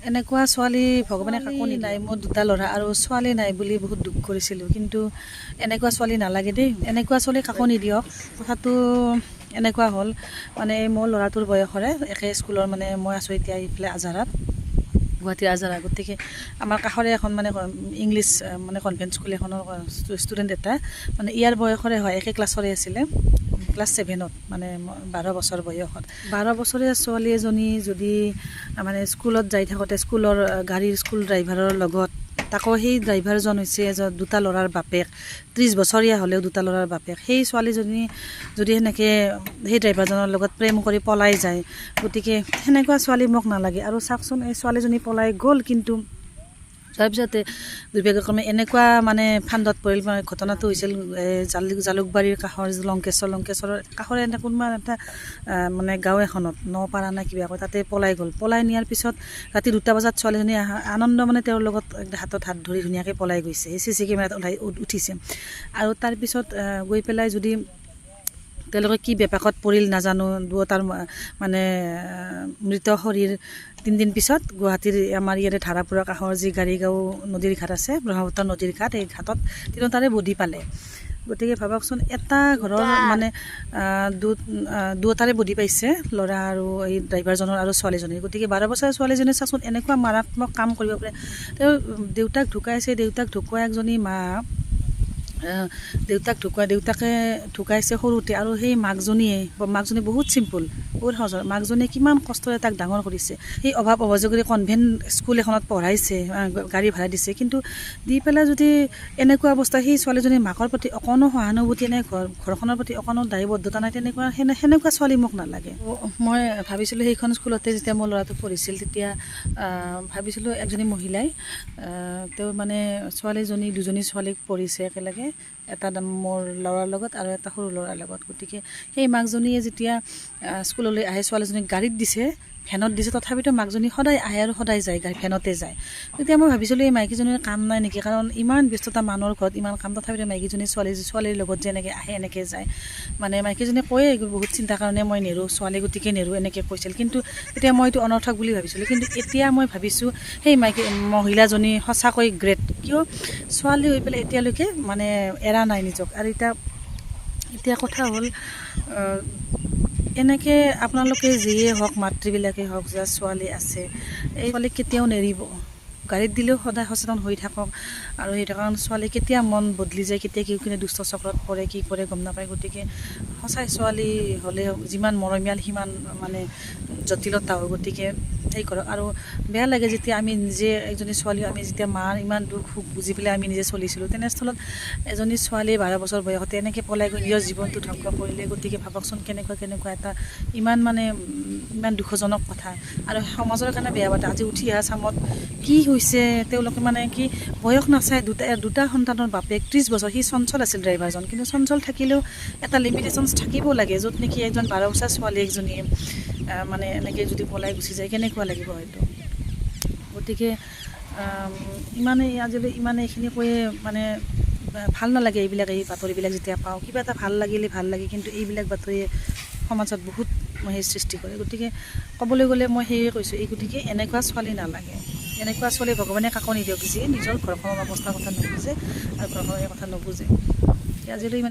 এনেকুৱা ছোৱালী ভগৱানে কাকো নাই। মোৰ দুটা ল'ৰা আৰু ছোৱালী নাই বুলি বহুত দুখ কৰিছিলোঁ, কিন্তু এনেকুৱা ছোৱালী নালাগে দেই। এনেকুৱা ছোৱালী কাকো নিদিয়ক। কথাটো এনেকুৱা হ'ল মানে মোৰ ল'ৰাটোৰ বয়সৰে একে স্কুলৰ, মানে মই আছোঁ এতিয়া এইফালে আজাৰাত, গুৱাহাটীৰ আজাৰা। গতিকে আমাৰ কাষৰে এখন মানে ইংলিছ মানে কনভেন্ট স্কুল এখনৰ ষ্টুডেণ্ট এটা, মানে ইয়াৰ বয়সৰে হয়, একে ক্লাছৰে আছিলে, ক্লাছ 7ত, মানে 12 বছৰ বয়সত। 12 বছৰীয়া ছোৱালী এজনী যদি মানে স্কুলত যাই থাকোঁতে স্কুলৰ গাড়ীৰ স্কুল ড্ৰাইভাৰৰ লগত, তাকো সেই ড্ৰাইভাৰজন হৈছে দুটা ল'ৰাৰ বাপেক, 30 বছৰীয়া হ'লেও দুটা ল'ৰাৰ বাপেক, সেই ছোৱালীজনী যদি সেনেকৈ সেই ড্ৰাইভাৰজনৰ লগত প্ৰেম কৰি পলাই যায়, গতিকে সেনেকুৱা ছোৱালী মোক নালাগে। আৰু চাওকচোন, এই ছোৱালীজনী পলাই গ'ল, কিন্তু তাৰপিছতে দুৰ্ভাগ্যক্ৰমে এনেকুৱা মানে ফান্দত পৰিল। মানে ঘটনাটো হৈছিল জালুকবাৰীৰ কাষৰ লংকেশ্বৰৰ কাষৰে এনে কোনোবা এটা মানে গাঁও এখনত, নপাৰা নে কিবা কয়, তাতে পলাই গ'ল। পলাই নিয়াৰ পিছত ৰাতি 2টা বজাত ছোৱালীজনী আনন্দ মানে তেওঁৰ লগত হাতত হাত ধৰি ধুনীয়াকৈ পলাই গৈছে, সেই CC কেমেৰাত উঠিছে। আৰু তাৰপিছত গৈ পেলাই যদি তেওঁলোকে কি বেপাকত পৰিল নাজানো, দুয়োটাৰ মানে মৃত শৰীৰ 3 দিন পিছত গুৱাহাটীৰ আমাৰ ইয়াতে ধাৰাপুৰৰ কাষৰ যি গাড়ীগাঁও নদীৰ ঘাট আছে, ব্ৰহ্মপুত্ৰ নদীৰ ঘাট, এই ঘাটত তিনিওটাৰে বডি পালে। গতিকে ভাবকচোন, এটা ঘৰৰ মানে দুয়োটাৰে বডি পাইছে, ল'ৰা আৰু এই ড্ৰাইভাৰজনৰ আৰু ছোৱালীজনীৰ। গতিকে 12 বছৰীয়া ছোৱালীজনীয়ে চাচোন এনেকুৱা মাৰাত্মক কাম কৰিব পাৰে। তেওঁ দেউতাক ঢুকাইছে, দেউতাক ঢুকোৱা এজনী মা, দেউতাকে ঢুকাইছে সৰুতে, আৰু সেই মাকজনী বহুত চিম্পুল, বহুত সহজ। মাকজনীয়ে কিমান কষ্টৰে তাক ডাঙৰ কৰিছে, সেই অভাৱ অভিযোগেৰে কনভেন্ট স্কুল এখনত পঢ়াইছে, গাড়ী ভাড়া দিছে, কিন্তু দি পেলাই যদি এনেকুৱা অৱস্থা, সেই ছোৱালীজনীৰ মাকৰ প্ৰতি অকণো সহানুভূতি নাই, ঘৰখনৰ প্ৰতি অকণো দায়বদ্ধতা নাই, সেনেকুৱা ছোৱালী মোক নালাগে। মই ভাবিছিলোঁ সেইখন স্কুলতে যেতিয়া মোৰ ল'ৰাটো পঢ়িছিল, তেতিয়া ভাবিছিলোঁ এজনী মহিলাই তেওঁ মানে দুজনী ছোৱালীক পঢ়িছে একেলগে, এটা মোৰ ল'ৰাৰ লগত আৰু এটা সৰু ল'ৰাৰ লগত। গতিকে সেই মাকজনীয়ে যেতিয়া স্কুললৈ আহে, ছোৱালীজনীক গাড়ীত দিছে, ভেনত দিছে, তথাপিতো মাকজনী সদায় আহে আৰু সদায় যায়, ভেনতে যায়। তেতিয়া মই ভাবিছিলোঁ এই মাইকীজনীৰ কাম নাই নেকি, কাৰণ ইমান ব্যস্ততা, মানুহৰ ঘৰত ইমান কাম, তথাপিতো মাইকীজনী ছোৱালীৰ লগত যে এনেকৈ আহে, এনেকৈ যায়। মানে মাইকীজনীয়ে কয়ে বহুত চিন্তাৰ কাৰণে মই নেৰোঁ, ছোৱালী গতিকে নেৰোঁ, এনেকৈ কৈছিল। কিন্তু তেতিয়া মই এইটো অনৰ্থক বুলি ভাবিছিলোঁ, কিন্তু এতিয়া মই ভাবিছোঁ সেই মহিলাজনী সঁচাকৈ গ্ৰেট। কিয় ছোৱালী হৈ পেলাই এতিয়ালৈকে মানে এৰা নাই নিজক। আৰু এতিয়া কথা হ'ল, এনেকৈ আপোনালোকে যিয়ে হওক, মাতৃবিলাকেই হওক, যাৰ ছোৱালী আছে, এই ছোৱালীক কেতিয়াও নেৰিব। গাড়ীত দিলেও সদায় সচেতন হৈ থাকক, আৰু সেইটো কাৰণ ছোৱালী কেতিয়া মন বদলি যায়, কেতিয়া কি কিনে দুষ্ট চক্ৰত পৰে, কি কৰে গম নাপায়। গতিকে সঁচাই ছোৱালী হ'লে যিমান মৰমীয়াল সিমান মানে জটিলতাও। গতিকে সেই কৰক। আৰু বেয়া লাগে যেতিয়া আমি নিজে এজনী ছোৱালী, আমি যেতিয়া মাৰ ইমান দুখ সুখ বুজি পেলাই আমি নিজে চলিছিলোঁ, তেনেস্থলত এজনী ছোৱালী 12 বছৰ বয়সতে এনেকৈ পলাই গৈ নিজৰ জীৱনটো ধ্বংস কৰিলে। গতিকে ভাবকচোন কেনেকুৱা এটা ইমান দুখজনক কথা, আৰু সমাজৰ কাৰণে বেয়া কথা। আজি উঠি অহা চামত কি হৈছে, তেওঁলোকে মানে কি বয়স নাচায়, দুটা সন্তানৰ বাপেক, 30 বছৰ, সি চঞ্চল আছিল ড্ৰাইভাৰজন, কিন্তু চঞ্চল থাকিলেও এটা লিমিটেশ্যনছ থাকিব লাগে, য'ত নেকি এজন 12 বছৰ ছোৱালী এজনীয়ে মানে এনেকৈ যদি পলাই গুচি যায়, কেনেকুৱা লাগিব হয়তো। গতিকে আজিলৈ এইখিনি কৈয়ে মানে ভাল নালাগে। এই বাতৰিবিলাক যেতিয়া পাওঁ, কিবা এটা ভাল লাগে, কিন্তু এইবিলাক বাতৰিয়ে সমাজত বহুত সেই সৃষ্টি কৰে। গতিকে ক'বলৈ গ'লে মই সেয়ে কৈছোঁ, গতিকে এনেকুৱা ছোৱালী নালাগে। এনেকুৱা ছোৱালী ভগৱানে কাকো নিদিয়ক, যিয়ে নিজৰ ঘৰখনৰ অৱস্থাৰ কথা নুবুজে আৰু ঘৰখনৰ কথা নুবুজে। আজিলৈ